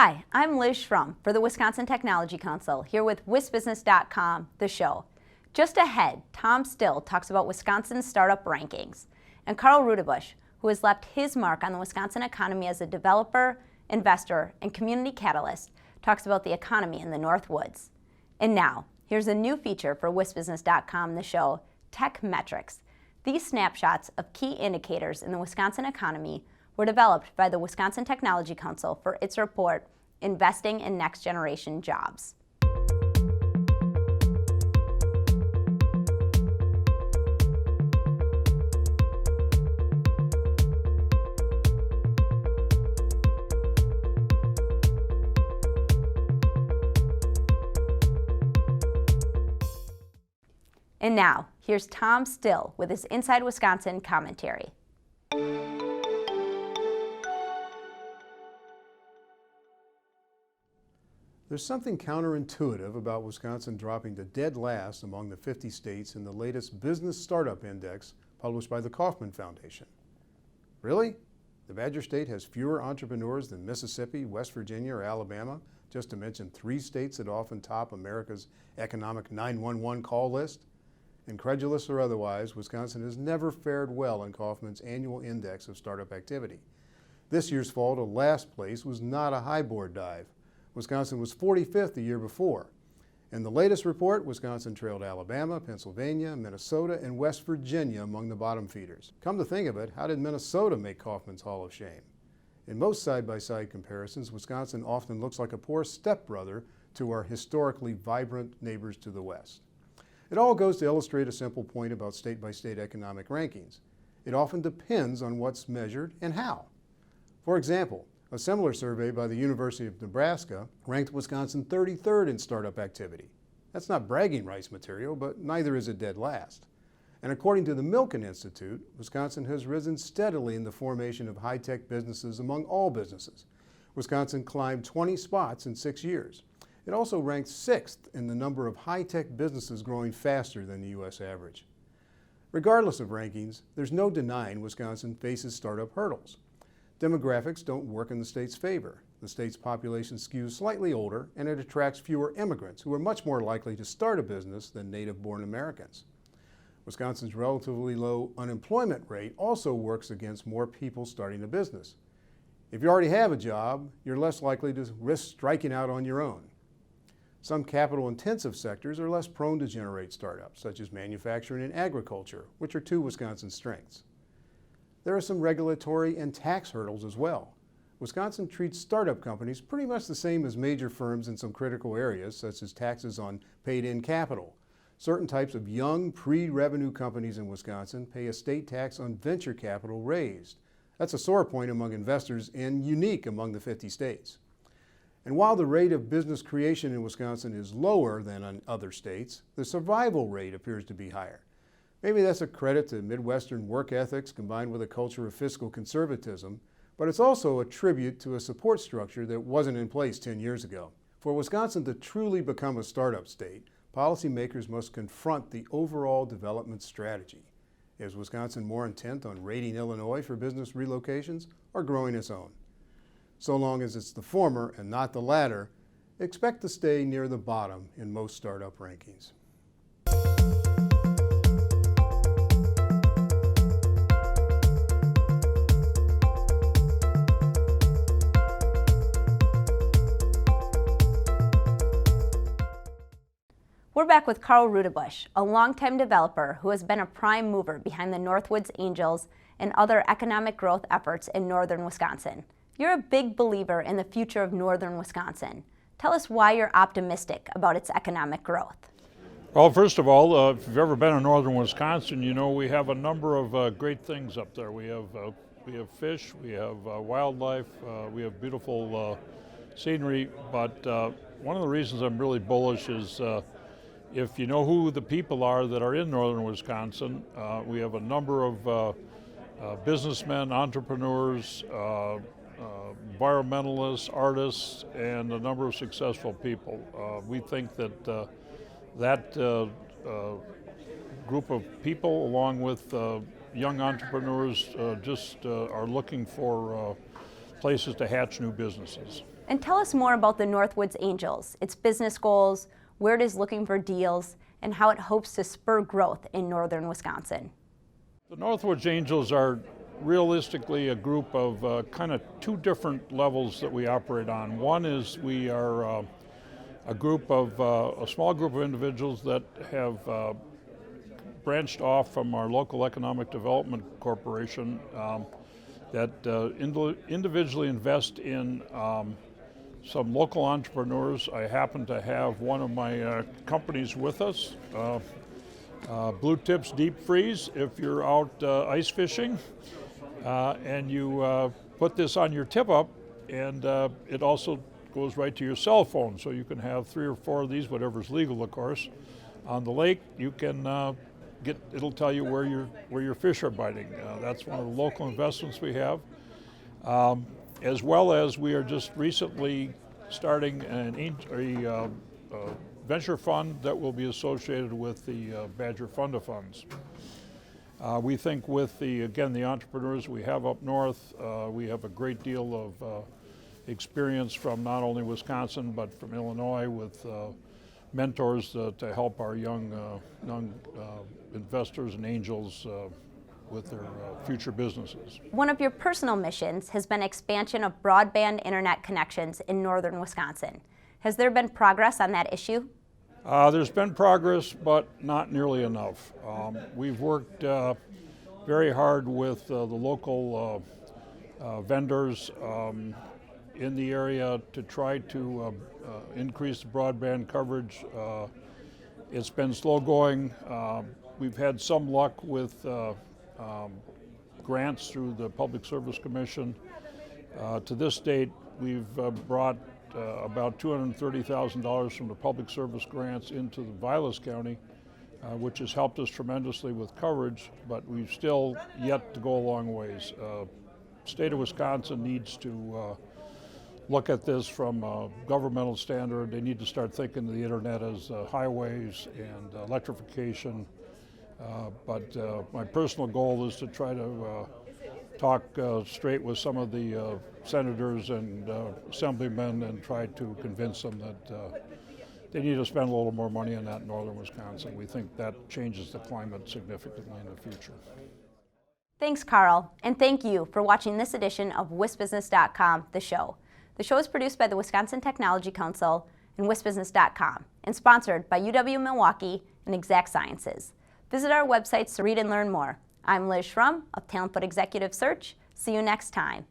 Hi, I'm Liz Schrum for the Wisconsin Technology Council, here with WisBusiness.com, the show. Just ahead, Tom Still talks about Wisconsin's startup rankings, and Carl Rudy, who has left his mark on the Wisconsin economy as a developer, investor, and community catalyst, talks about the economy in the North Woods. And now, here's a new feature for WisBusiness.com, the show, Tech Metrics. These snapshots of key indicators in the Wisconsin economy were developed by the Wisconsin Technology Council for its report, Investing in Next Generation Jobs. And now, here's Tom Still with his Inside Wisconsin commentary. There's something counterintuitive about Wisconsin dropping to dead last among the 50 states in the latest Business Startup Index published by the Kauffman Foundation. Really? The Badger State has fewer entrepreneurs than Mississippi, West Virginia, or Alabama, just to mention 3 states that often top America's economic 911 call list? Incredulous or otherwise, Wisconsin has never fared well in Kauffman's annual index of startup activity. This year's fall to last place was not a highboard dive. Wisconsin was 45th the year before. In the latest report, Wisconsin trailed Alabama, Pennsylvania, Minnesota, and West Virginia among the bottom feeders. Come to think of it, how did Minnesota make Kauffman's Hall of Shame? In most side-by-side comparisons, Wisconsin often looks like a poor stepbrother to our historically vibrant neighbors to the west. It all goes to illustrate a simple point about state-by-state economic rankings. It often depends on what's measured and how. For example, a similar survey by the University of Nebraska ranked Wisconsin 33rd in startup activity. That's not bragging rights material, but neither is it dead last. And according to the Milken Institute, Wisconsin has risen steadily in the formation of high-tech businesses among all businesses. Wisconsin climbed 20 spots in 6 years. It also ranked 6th in the number of high-tech businesses growing faster than the U.S. average. Regardless of rankings, there's no denying Wisconsin faces startup hurdles. Demographics don't work in the state's favor. The state's population skews slightly older, and it attracts fewer immigrants who are much more likely to start a business than native-born Americans. Wisconsin's relatively low unemployment rate also works against more people starting a business. If you already have a job, you're less likely to risk striking out on your own. Some capital-intensive sectors are less prone to generate startups, such as manufacturing and agriculture, which are 2 Wisconsin strengths. There are some regulatory and tax hurdles as well. Wisconsin treats startup companies pretty much the same as major firms in some critical areas, such as taxes on paid-in capital. Certain types of young, pre-revenue companies in Wisconsin pay a state tax on venture capital raised. That's a sore point among investors and unique among the 50 states. And while the rate of business creation in Wisconsin is lower than in other states, the survival rate appears to be higher. Maybe that's a credit to Midwestern work ethics combined with a culture of fiscal conservatism, but it's also a tribute to a support structure that wasn't in place 10 years ago. For Wisconsin to truly become a startup state, policymakers must confront the overall development strategy. Is Wisconsin more intent on raiding Illinois for business relocations or growing its own? So long as it's the former and not the latter, expect to stay near the bottom in most startup rankings. We're back with Carl Rudy, a longtime developer who has been a prime mover behind the Northwoods Angels and other economic growth efforts in northern Wisconsin. You're a big believer in the future of northern Wisconsin. Tell us why you're optimistic about its economic growth. Well, first of all, if you've ever been in northern Wisconsin, you know we have a number of great things up there. We have fish, we have wildlife, we have beautiful scenery, but one of the reasons I'm really bullish is if you know who the people are that are in northern Wisconsin, we have a number of businessmen, entrepreneurs, environmentalists, artists, and a number of successful people. We think that that group of people, along with young entrepreneurs, just are looking for places to hatch new businesses. And tell us more about the Northwoods Angels, its business goals, where it is looking for deals, and how it hopes to spur growth in northern Wisconsin. The Northwoods Angels are realistically a group of kind of two different levels that we operate on. One is we are a small group of individuals that have branched off from our local economic development corporation that individually invest in some local entrepreneurs. I happen to have one of my companies with us, Blue Tips Deep Freeze. If you're out ice fishing and you put this on your tip up, and it also goes right to your cell phone, so you can have 3 or 4 of these, whatever's legal, of course, on the lake. You can it'll tell you where your fish are biting. That's one of the local investments we have. As well as we are just recently starting a venture fund that will be associated with the Badger Fund of Funds. We think with the entrepreneurs we have up north, we have a great deal of experience from not only Wisconsin but from Illinois with mentors to help our young investors and angels with their future businesses. One of your personal missions has been expansion of broadband internet connections in northern Wisconsin. Has there been progress on that issue? There's been progress, but not nearly enough. We've worked very hard with the local vendors in the area to try to increase the broadband coverage. It's been slow going. We've had some luck with grants through the Public Service Commission. To this date, we've brought about $230,000 from the public service grants into the Vilas County, which has helped us tremendously with coverage, but we've still yet to go a long ways. State of Wisconsin needs to look at this from a governmental standard. They need to start thinking of the internet as highways and electrification. But my personal goal is to try to talk straight with some of the senators and assemblymen and try to convince them that they need to spend a little more money on that in northern Wisconsin. We think that changes the climate significantly in the future. Thanks, Carl, and thank you for watching this edition of WisBusiness.com, the show. The show is produced by the Wisconsin Technology Council and WisBusiness.com and sponsored by UW-Milwaukee and Exact Sciences. Visit our websites to read and learn more. I'm Liz Schrum of Talent But Executive Search. See you next time.